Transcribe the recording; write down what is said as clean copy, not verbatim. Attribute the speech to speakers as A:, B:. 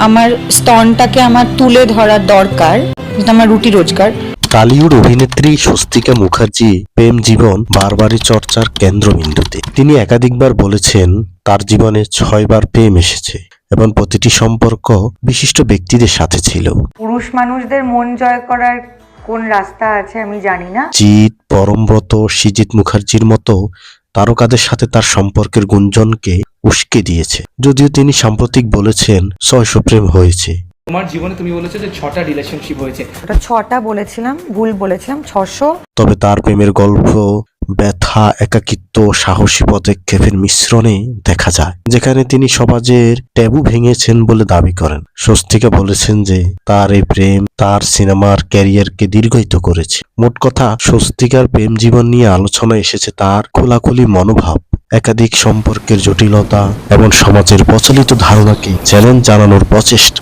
A: আমার স্তনটাকে আমার তুলে ধরার দরকার, যেটা আমার রুটি রোজগার।
B: টালিউড অভিনেত্রী স্বস্তিকা মুখার্জি প্রেম জীবন বারবারই চর্চার কেন্দ্রবিন্দুতে। তিনি একাধিকবার বলেছেন তার জীবনে 6বার প্রেম এসেছে এবং প্রতিটি সম্পর্ক বিশিষ্ট ব্যক্তিদের সাথে ছিল।
C: পুরুষ মানুষদের মন জয় করার কোন রাস্তা আছে আমি জানি না।
B: জিৎ, পরমব্রত, সৃজিত মুখার্জির মতো তারকাদের সাথে তার সম্পর্কের গুঞ্জনকে উস্কে দিয়েছে। যদিও তিনি সাম্প্রতিক বলেছেন 600 প্রেম হয়েছে।
D: তোমার জীবনে তুমি বলেছো যে 6টা রিলেশনশিপ হয়েছে।
C: ওটা 6টা বলেছিলাম, ভুল বলেছিলাম, 600।
B: তবে তার প্রেমের গল্প ব্যথা, একাকিত্ব, সাহসী পদক্ষেপের মিশ্রণে দেখা যায়, যেখানে তিনি সমাজের ট্যাবু ভেঙেছেন বলে দাবি করেন। স্বস্তিকা বলেছেন যে তার এই প্রেম তার সিনেমার ক্যারিয়ারকে দীর্ঘায়িত করেছে। মোট কথা, স্বস্তিকার প্রেম জীবন নিয়ে আলোচনা এসেছে তার খোলাখুলি মনোভাব, একাধিক সম্পর্কের জটিলতা এবং সমাজের প্রচলিত ধারণাকে চ্যালেঞ্জ জানানোর প্রচেষ্টা।